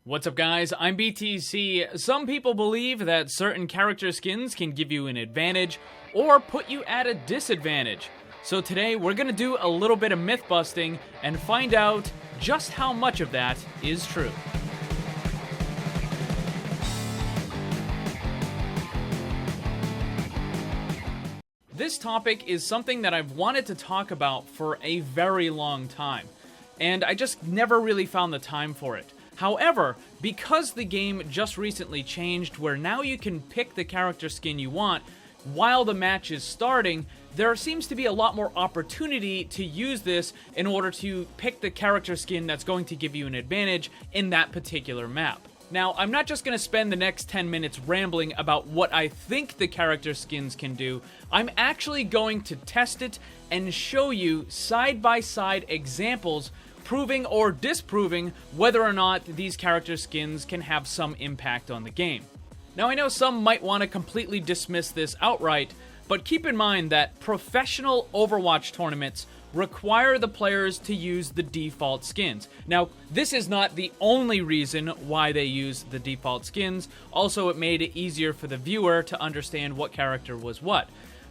What's up guys, I'm BTC. Some people believe that certain character skins can give you an advantage or put you at a disadvantage. So today we're gonna do a little bit of myth busting and find out just how much of that is true. This topic is something that I've wanted to talk about for a very long time, and I just never really found the time for it. However, because the game just recently changed where now you can pick the character skin you want while the match is starting, there seems to be a lot more opportunity to use this in order to pick the character skin that's going to give you an advantage in that particular map. Now, I'm not just going to spend the next 10 minutes rambling about what I think the character skins can do. I'm actually going to test it and show you side-by-side examples proving or disproving whether or not these character skins can have some impact on the game. Now, I know some might want to completely dismiss this outright, but keep in mind that professional Overwatch tournaments require the players to use the default skins. Now, this is not the only reason why they use the default skins. Also, it made it easier for the viewer to understand what character was what.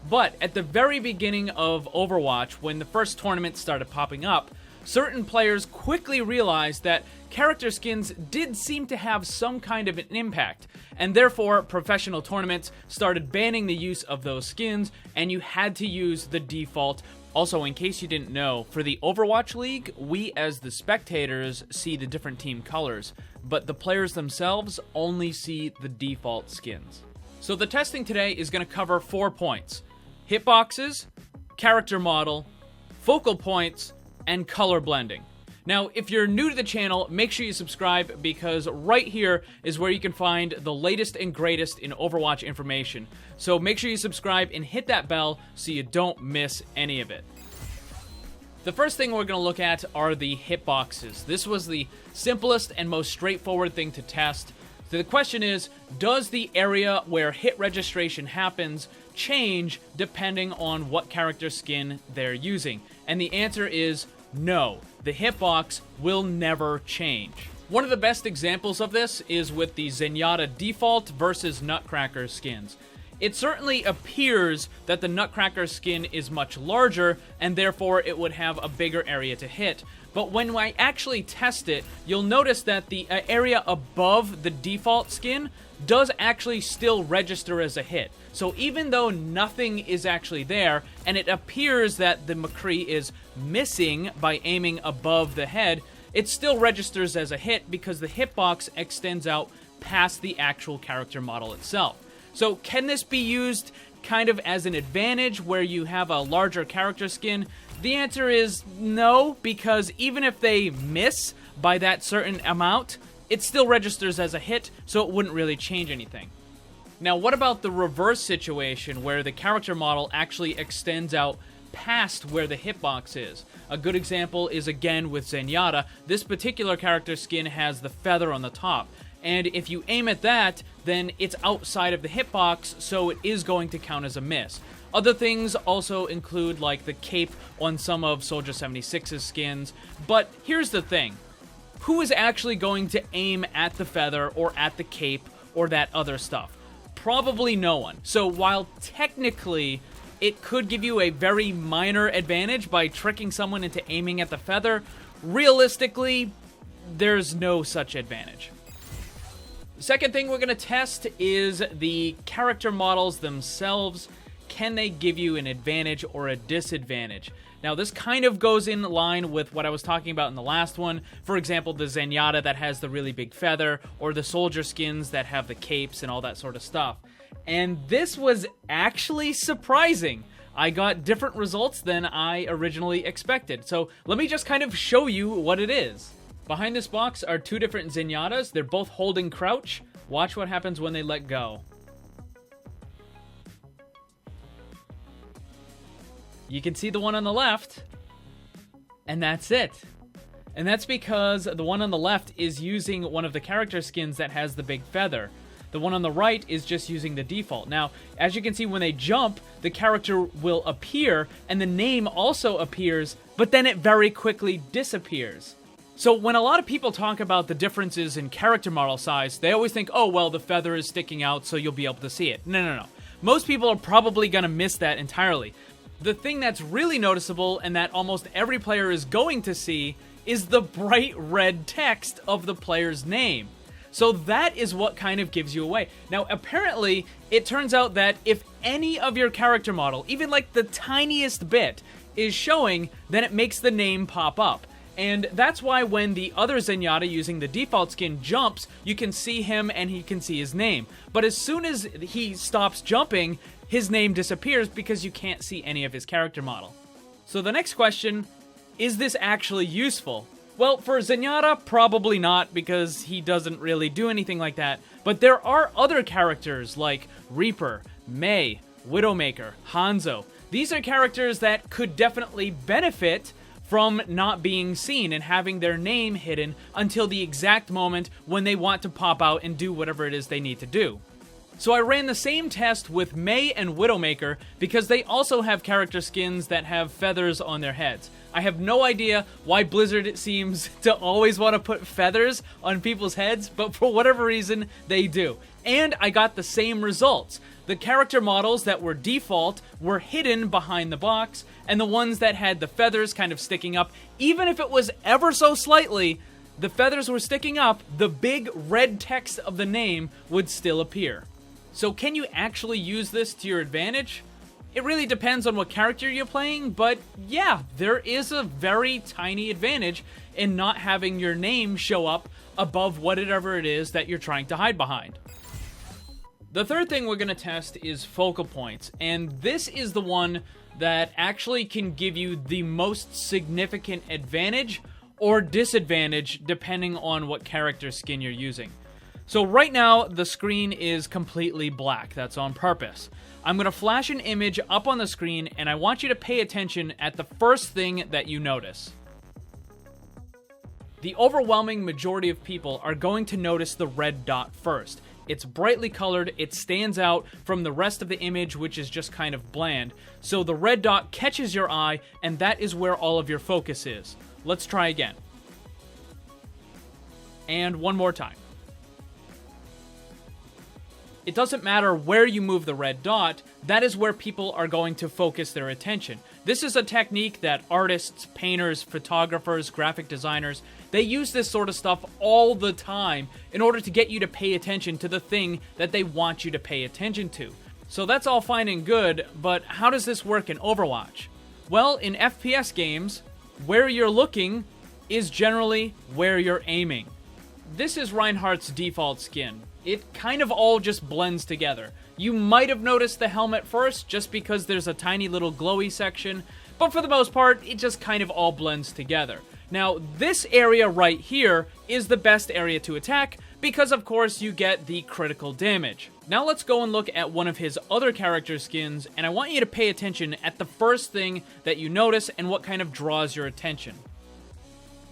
But at the very beginning of Overwatch, when the first tournament started popping up, certain players quickly realized that character skins did seem to have some kind of an impact, and therefore professional tournaments started banning the use of those skins, and you had to use the default. Also, in case you didn't know, for the Overwatch League, we as the spectators see the different team colors, but the players themselves only see the default skins. So the testing today is going to cover 4 points: hitboxes, character model, focal points, and color blending. Now, if you're new to the channel, make sure you subscribe, because right here is where you can find the latest and greatest in Overwatch information. So make sure you subscribe and hit that bell so you don't miss any of it. The first thing we're going to look at are the hitboxes. This was the simplest and most straightforward thing to test. So the question is, does the area where hit registration happens change depending on what character skin they're using? And the answer is no. The hitbox will never change. One of the best examples of this is with the Zenyatta default versus Nutcracker skins. It certainly appears that the Nutcracker skin is much larger, and therefore it would have a bigger area to hit. But when I actually test it, you'll notice that the area above the default skin does actually still register as a hit. So even though nothing is actually there, and it appears that the McCree is missing by aiming above the head, it still registers as a hit because the hitbox extends out past the actual character model itself. So can this be used kind of as an advantage where you have a larger character skin? The answer is no, because even if they miss by that certain amount, it still registers as a hit, so it wouldn't really change anything. Now, what about the reverse situation where the character model actually extends out past where the hitbox is? A good example is again with Zenyatta. This particular character skin has the feather on the top, and if you aim at that, then it's outside of the hitbox, so it is going to count as a miss. Other things also include like the cape on some of Soldier 76's skins, but here's the thing. Who is actually going to aim at the feather or at the cape or that other stuff? Probably no one. So while technically it could give you a very minor advantage by tricking someone into aiming at the feather, realistically, there's no such advantage. The second thing we're going to test is the character models themselves. Can they give you an advantage or a disadvantage? Now, this kind of goes in line with what I was talking about in the last one. For example, the Zenyatta that has the really big feather, or the soldier skins that have the capes and all that sort of stuff. And this was actually surprising. I got different results than I originally expected. So let me just kind of show you what it is. Behind this box are 2 different Zenyatas. They're both holding crouch. Watch what happens when they let go. You can see the one on the left, and that's it. And that's because the one on the left is using one of the character skins that has the big feather. The one on the right is just using the default. Now, as you can see, when they jump, the character will appear, and the name also appears, but then it very quickly disappears. So when a lot of people talk about the differences in character model size, they always think, oh, well, the feather is sticking out, so you'll be able to see it. No. Most people are probably going to miss that entirely. The thing that's really noticeable and that almost every player is going to see is the bright red text of the player's name. So that is what kind of gives you away. Now, apparently, it turns out that if any of your character model, even like the tiniest bit, is showing, then it makes the name pop up. And that's why when the other Zenyatta using the default skin jumps, you can see him and he can see his name. But as soon as he stops jumping, his name disappears because you can't see any of his character model. So the next question, is this actually useful? Well, for Zenyatta, probably not, because he doesn't really do anything like that. But there are other characters like Reaper, Mei, Widowmaker, Hanzo. These are characters that could definitely benefit from not being seen and having their name hidden until the exact moment when they want to pop out and do whatever it is they need to do. So I ran the same test with Mei and Widowmaker because they also have character skins that have feathers on their heads. I have no idea why Blizzard seems to always want to put feathers on people's heads, but for whatever reason, they do. And I got the same results. The character models that were default were hidden behind the box, and the ones that had the feathers kind of sticking up, even if it was ever so slightly, the feathers were sticking up, the big red text of the name would still appear. So can you actually use this to your advantage? It really depends on what character you're playing, but yeah, there is a very tiny advantage in not having your name show up above whatever it is that you're trying to hide behind. The third thing we're going to test is focal points, and this is the one that actually can give you the most significant advantage or disadvantage depending on what character skin you're using. So right now, the screen is completely black. That's on purpose. I'm going to flash an image up on the screen, and I want you to pay attention at the first thing that you notice. The overwhelming majority of people are going to notice the red dot first. It's brightly colored, it stands out from the rest of the image, which is just kind of bland. So the red dot catches your eye, and that is where all of your focus is. Let's try again. And one more time. It doesn't matter where you move the red dot, that is where people are going to focus their attention. This is a technique that artists, painters, photographers, graphic designers, they use this sort of stuff all the time in order to get you to pay attention to the thing that they want you to pay attention to. So that's all fine and good, but how does this work in Overwatch? Well, in FPS games, where you're looking is generally where you're aiming. This is Reinhardt's default skin. It kind of all just blends together. You might have noticed the helmet first just because there's a tiny little glowy section, but for the most part, it just kind of all blends together. Now, this area right here is the best area to attack because, of course, you get the critical damage. Now let's go and look at one of his other character skins, and I want you to pay attention at the first thing that you notice and what kind of draws your attention.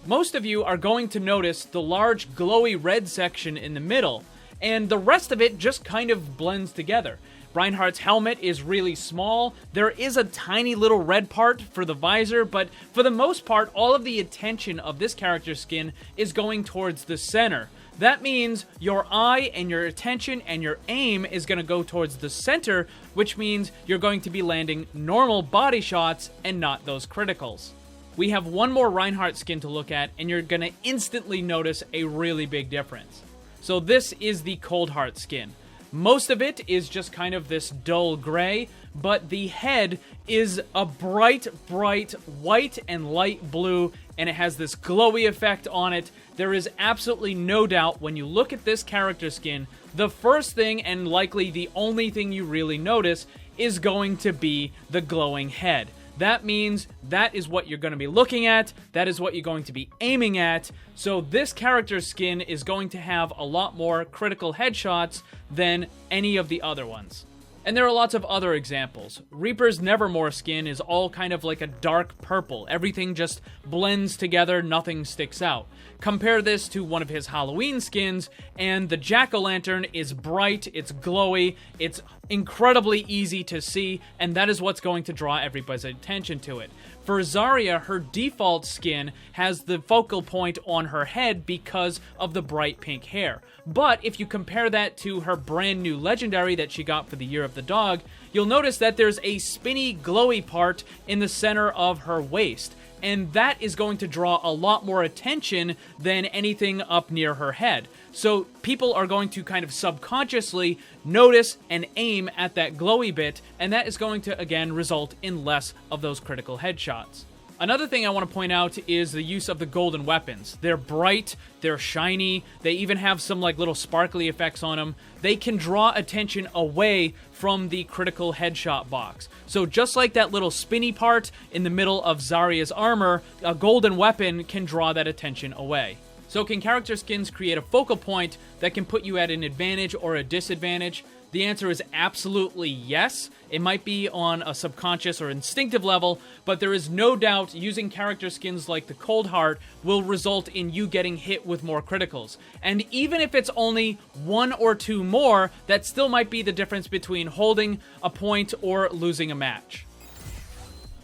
Most of you are going to notice the large glowy red section in the middle, and the rest of it just kind of blends together. Reinhardt's helmet is really small. There is a tiny little red part for the visor, but for the most part, all of the attention of this character skin is going towards the center. That means your eye and your attention and your aim is going to go towards the center, which means you're going to be landing normal body shots and not those criticals. We have one more Reinhardt skin to look at, and you're going to instantly notice a really big difference. So this is the Coldheart skin. Most of it is just kind of this dull gray, but the head is a bright white and light blue, and it has this glowy effect on it. There is absolutely no doubt when you look at this character skin, the first thing, and likely the only thing you really notice, is going to be the glowing head. That means that is what you're going to be looking at, that is what you're going to be aiming at, so this character skin is going to have a lot more critical headshots than any of the other ones. And there are lots of other examples. Reaper's Nevermore skin is all kind of like a dark purple. Everything just blends together, nothing sticks out. Compare this to one of his Halloween skins, and the Jack-o'-lantern is bright, it's glowy, it's incredibly easy to see, and that is what's going to draw everybody's attention to it. For Zarya, her default skin has the focal point on her head because of the bright pink hair. But if you compare that to her brand new legendary that she got for the Year of the Dog, you'll notice that there's a spinny, glowy part in the center of her waist. And that is going to draw a lot more attention than anything up near her head. So people are going to kind of subconsciously notice and aim at that glowy bit, and that is going to, again, result in less of those critical headshots. Another thing I want to point out is the use of the golden weapons. They're bright, they're shiny, they even have some like little sparkly effects on them. They can draw attention away from the critical headshot box. So just like that little spinny part in the middle of Zarya's armor, a golden weapon can draw that attention away. So can character skins create a focal point that can put you at an advantage or a disadvantage? The answer is absolutely yes. It might be on a subconscious or instinctive level, but there is no doubt using character skins like the Cold Heart will result in you getting hit with more criticals. And even if it's only 1 or 2 more, that still might be the difference between holding a point or losing a match.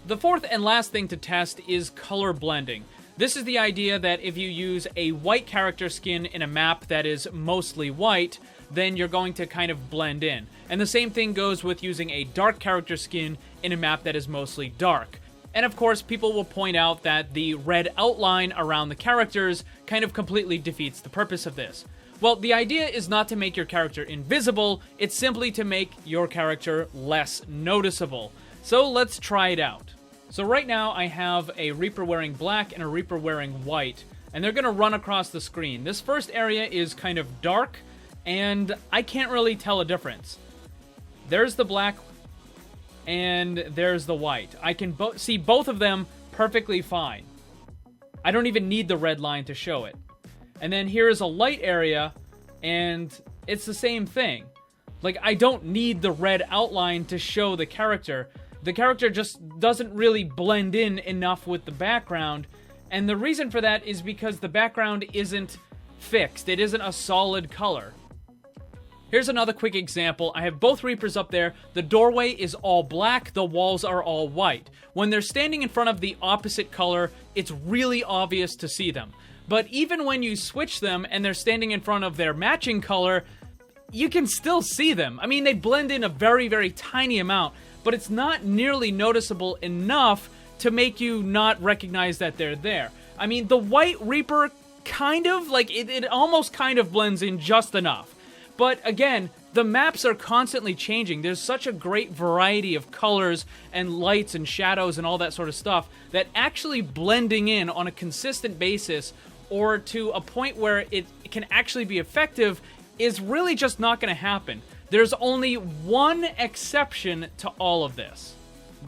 The fourth and last thing to test is color blending. This is the idea that if you use a white character skin in a map that is mostly white, then you're going to kind of blend in. And the same thing goes with using a dark character skin in a map that is mostly dark. And of course, people will point out that the red outline around the characters kind of completely defeats the purpose of this. Well, the idea is not to make your character invisible, it's simply to make your character less noticeable. So let's try it out. So right now I have a Reaper wearing black and a Reaper wearing white, and they're going to run across the screen. This first area is kind of dark, and I can't really tell a difference. There's the black, and there's the white. I can see both of them perfectly fine. I don't even need the red line to show it. And then here's a light area, and it's the same thing. Like, I don't need the red outline to show the character. The character just doesn't really blend in enough with the background, and the reason for that is because the background isn't fixed. It isn't a solid color. Here's another quick example. I have both Reapers up there. The doorway is all black, the walls are all white. When they're standing in front of the opposite color, it's really obvious to see them. But even when you switch them and they're standing in front of their matching color, you can still see them. I mean, they blend in a very, very tiny amount, but it's not nearly noticeable enough to make you not recognize that they're there. I mean, the white Reaper kind of, like, it almost kind of blends in just enough. But again, the maps are constantly changing. There's such a great variety of colors and lights and shadows and all that sort of stuff that actually blending in on a consistent basis or to a point where it can actually be effective is really just not going to happen. There's only one exception to all of this.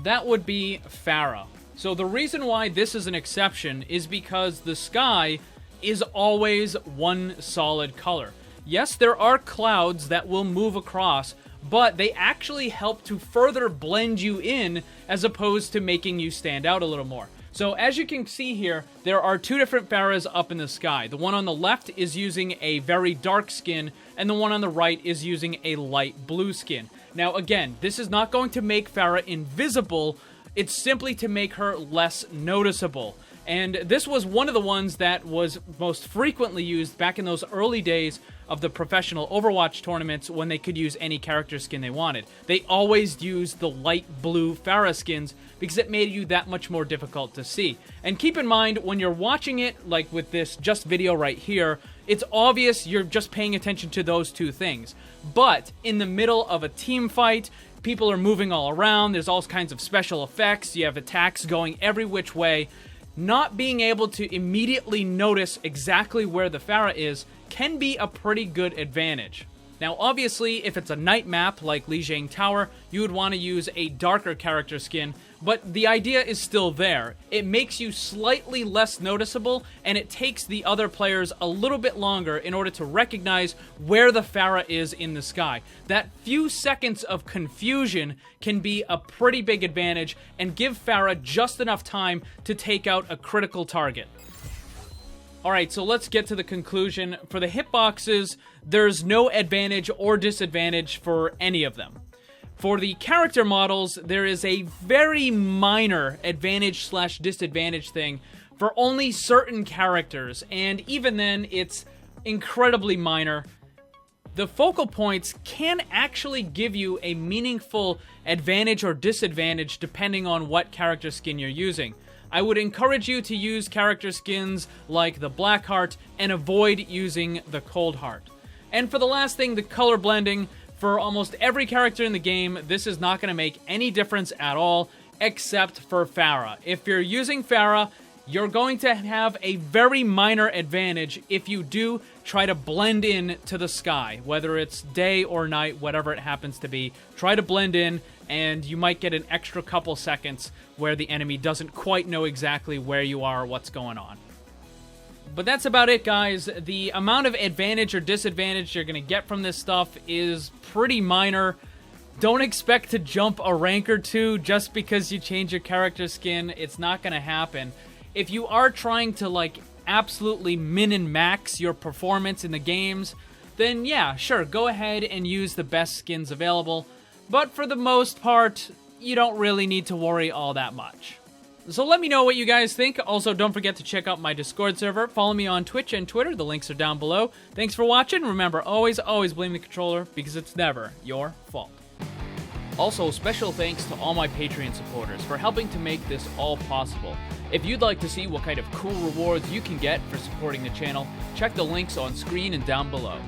That would be Farah. So the reason why this is an exception is because the sky is always one solid color. Yes, there are clouds that will move across, but they actually help to further blend you in as opposed to making you stand out a little more. So as you can see here, there are two different Farahs up in the sky. The one on the left is using a very dark skin, and the one on the right is using a light blue skin. Now again, this is not going to make Farah invisible, it's simply to make her less noticeable. And this was one of the ones that was most frequently used back in those early days of the professional Overwatch tournaments when they could use any character skin they wanted. They always used the light blue Farah skins because it made you that much more difficult to see. And keep in mind, when you're watching it, like with this just video right here, it's obvious you're just paying attention to those two things. But in the middle of a team fight, people are moving all around, there's all kinds of special effects, you have attacks going every which way. Not being able to immediately notice exactly where the Farah is can be a pretty good advantage. Now obviously, if it's a night map like Lijiang Tower, you would want to use a darker character skin, but the idea is still there. It makes you slightly less noticeable, and it takes the other players a little bit longer in order to recognize where the Farah is in the sky. That few seconds of confusion can be a pretty big advantage and give Farah just enough time to take out a critical target. Alright, so let's get to the conclusion. For the hitboxes, there's no advantage or disadvantage for any of them. For the character models, there is a very minor advantage/disadvantage thing for only certain characters, and even then, it's incredibly minor. The focal points can actually give you a meaningful advantage or disadvantage depending on what character skin you're using. I would encourage you to use character skins like the Blackheart and avoid using the Coldheart. And for the last thing, the color blending. For almost every character in the game, this is not going to make any difference at all, except for Farah. If you're using Farah, you're going to have a very minor advantage if you do try to blend in to the sky, whether it's day or night, whatever it happens to be. Try to blend in, and you might get an extra couple seconds where the enemy doesn't quite know exactly where you are or what's going on. But that's about it, guys. The amount of advantage or disadvantage you're going to get from this stuff is pretty minor. Don't expect to jump a rank or two just because you change your character skin. It's not going to happen. If you are trying to, like, absolutely min and max your performance in the games, then yeah, sure, go ahead and use the best skins available. But for the most part, you don't really need to worry all that much. So let me know what you guys think. Also, don't forget to check out my Discord server. Follow me on Twitch and Twitter. The links are down below. Thanks for watching. Remember, always blame the controller because it's never your fault. Also, special thanks to all my Patreon supporters for helping to make this all possible. If you'd like to see what kind of cool rewards you can get for supporting the channel, check the links on screen and down below.